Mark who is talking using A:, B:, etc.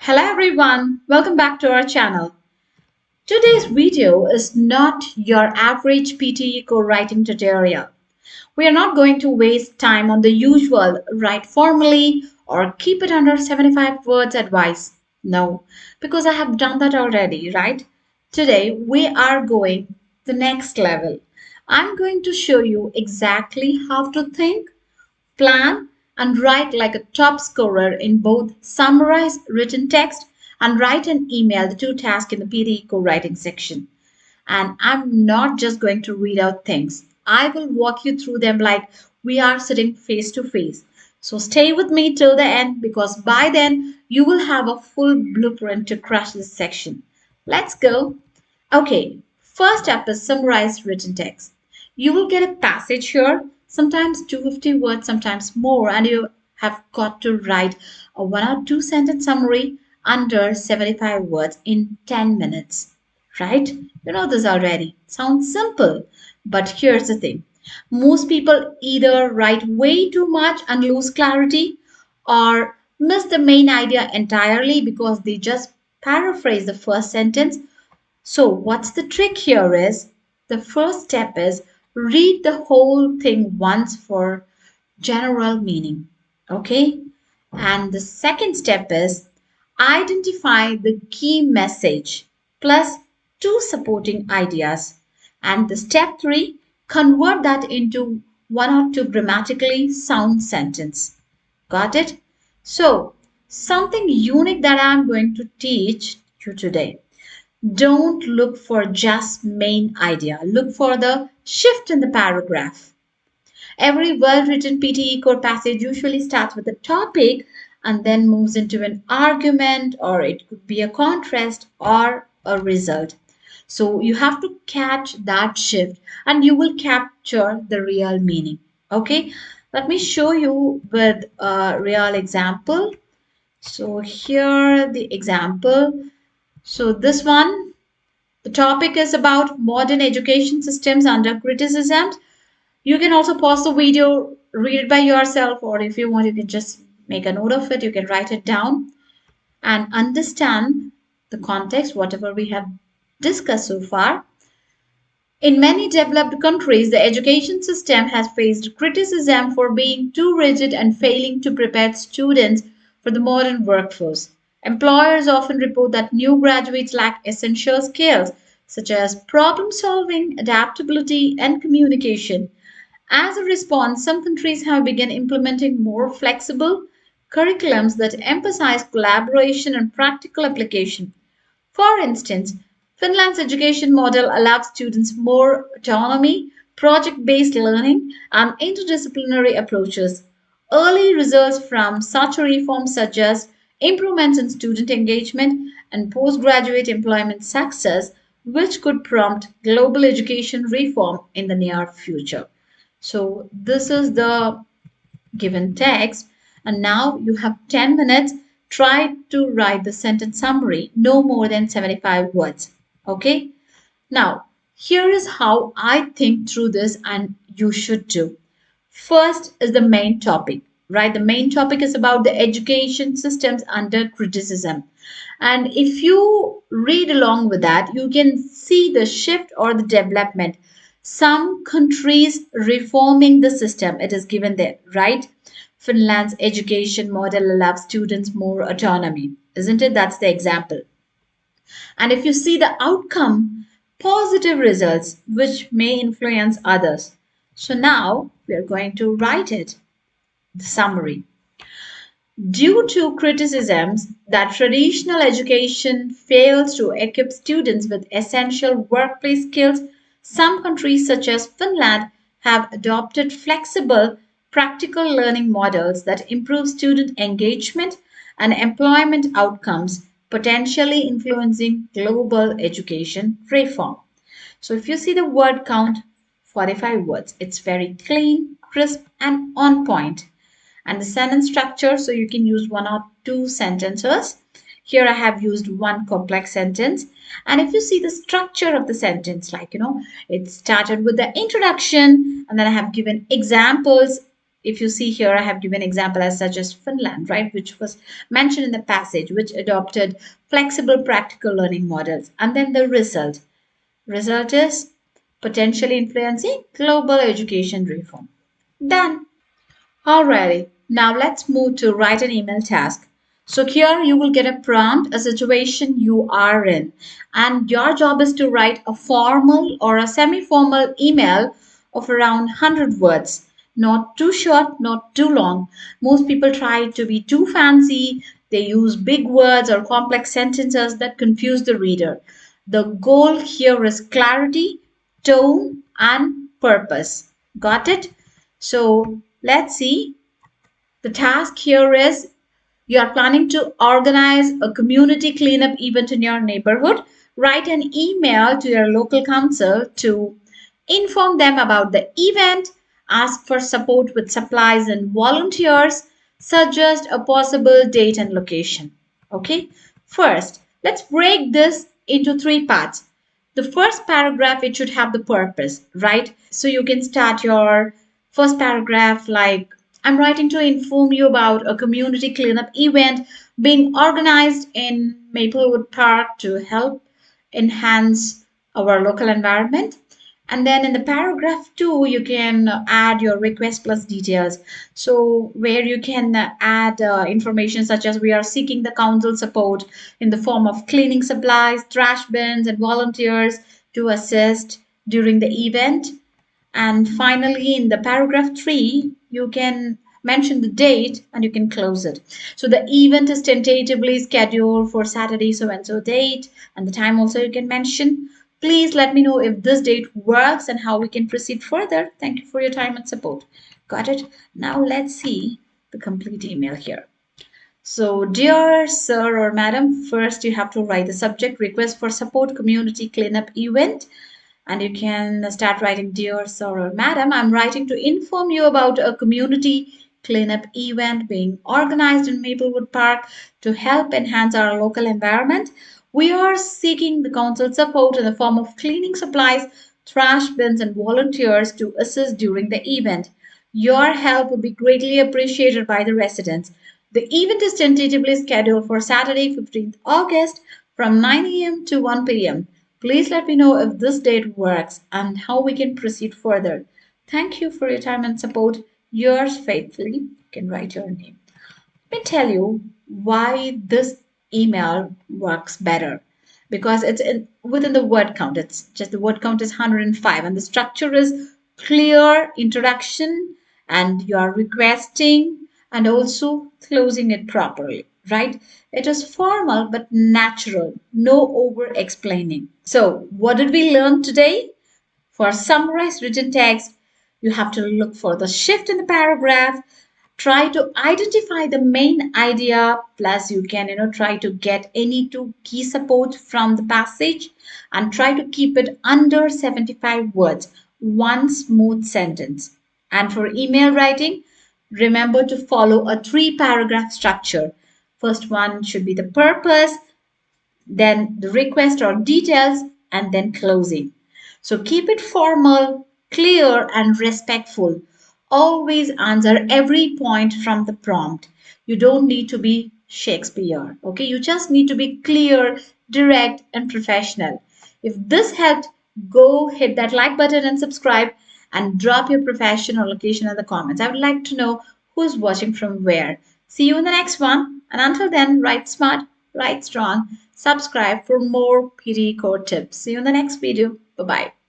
A: Hello everyone, welcome back to our channel. Today's video is not your average PTE Core Writing tutorial. We are not going to waste time on the usual write formally or keep it under 75 words advice. No, because I have done that already, right? Today we are going the next level. I'm going to show you exactly how to think, plan, and write like a top scorer in both summarize written text and write and email, the two tasks in the PTE co-writing section. And I'm not just going to read out things. I will walk you through them like we are sitting face to face. So stay with me till the end because by then you will have a full blueprint to crush this section. Let's go. Okay, first up is summarize written text. You will get a passage here, sometimes 250 words, sometimes more, and you have got to write a one or two sentence summary under 75 words in 10 minutes. Right? You know this already. Sounds simple, but here's the thing. Most people either write way too much and lose clarity or miss the main idea entirely because they just paraphrase the first sentence. So, what's the trick here is the first step is read the whole thing once for general meaning. Okay? And the second step is identify the key message plus two supporting ideas. And the step three, convert that into one or two grammatically sound sentence. Got it? So, something unique that I'm going to teach you today. Don't look for just main idea. Look for the shift in the paragraph. Every well-written PTE core passage usually starts with a topic and then moves into an argument, or it could be a contrast or a result. So you have to catch that shift and you will capture the real meaning. Okay, let me show you with a real example. So here the example. So this one, the topic is about modern education systems under criticism. You can also pause the video, read it by yourself, or if you want, you can just make a note of it. You can write it down and understand the context, whatever we have discussed so far. In many developed countries, the education system has faced criticism for being too rigid and failing to prepare students for the modern workforce. Employers often report that new graduates lack essential skills such as problem solving, adaptability, and communication. As a response, some countries have begun implementing more flexible curriculums that emphasize collaboration and practical application. For instance, Finland's education model allows students more autonomy, project based learning, and interdisciplinary approaches. Early results from such reforms suggest improvements in student engagement and postgraduate employment success, which could prompt global education reform in the near future. So, this is the given text, and now you have 10 minutes. Try to write the sentence summary, no more than 75 words. Okay? Now, here is how I think through this, and you should too. First is the main topic, right? The main topic is about the education systems under criticism. And if you read along with that, you can see the shift or the development. Some countries reforming the system, it is given there, right? Finland's education model allows students more autonomy, isn't it? That's the example. And if you see the outcome, positive results, which may influence others. So now we are going to write it, the summary. Due to criticisms that traditional education fails to equip students with essential workplace skills, some countries, such as Finland, have adopted flexible, practical learning models that improve student engagement and employment outcomes, potentially influencing global education reform. So, if you see the word count, 45 words, it's very clean, crisp, and on point. And the sentence structure, so you can use one or two sentences. Here I have used one complex sentence. And if you see the structure of the sentence, like, it started with the introduction, and then I have given examples if you see here, I have given example as such as Finland, right, which was mentioned in the passage, which adopted flexible practical learning models. And then the result is potentially influencing global education reform. Done. Alrighty, now let's move to write an email task. So here you will get a prompt, a situation you are in, and your job is to write a formal or a semi-formal email of around 100 words. Not too short, not too long. Most people try to be too fancy. They use big words or complex sentences that confuse the reader. The goal here is clarity, tone, and purpose. Got it? So let's see. The task here is you are planning to organize a community cleanup event in your neighborhood. Write an email to your local council to inform them about the event, ask for support with supplies and volunteers, suggest a possible date and location. Okay, first, let's break this into three parts. The first paragraph, it should have the purpose, right? So you can start your first paragraph like, I'm writing to inform you about a community cleanup event being organized in Maplewood Park to help enhance our local environment. And then in the paragraph 2, you can add your request plus details. So where you can add information such as we are seeking the council support in the form of cleaning supplies, trash bins, and volunteers to assist during the event. And finally, in the paragraph 3, you can mention the date and you can close it. So the event is tentatively scheduled for Saturday so and so date, and the time also you can mention. Please let me know if this date works and how we can proceed further. Thank you for your time and support. Got it? Now let's see the complete email here. So, dear sir or madam, first you have to write the subject request for support community cleanup event. And you can start writing, Dear Sir or Madam, I'm writing to inform you about a community cleanup event being organized in Maplewood Park to help enhance our local environment. We are seeking the council support in the form of cleaning supplies, trash bins, and volunteers to assist during the event. Your help would be greatly appreciated by the residents. The event is tentatively scheduled for Saturday, 15th August from 9 a.m. to 1 p.m. Please let me know if this date works and how we can proceed further. Thank you for your time and support. Yours faithfully. You can write your name. Let me tell you why this email works better. Because it's within the word count. It's just the word count is 105 and the structure is clear introduction and you are requesting and also closing it properly, right? It is formal but natural, no over explaining. So, what did we learn today? For summarized written text, you have to look for the shift in the paragraph, try to identify the main idea, plus you can try to get any two key support from the passage and try to keep it under 75 words, one smooth sentence. And for email writing, remember to follow a three paragraph structure. First one should be the purpose, then the request or details, and then closing. So keep it formal, clear, and respectful. Always answer every point from the prompt. You don't need to be Shakespeare, okay? You just need to be clear, direct, and professional. If this helped, go hit that like button and subscribe and drop your profession or location in the comments. I would like to know who's watching from where. See you in the next one. And until then, write smart, write strong. Subscribe for more PTE Core tips. See you in the next video. Bye-bye.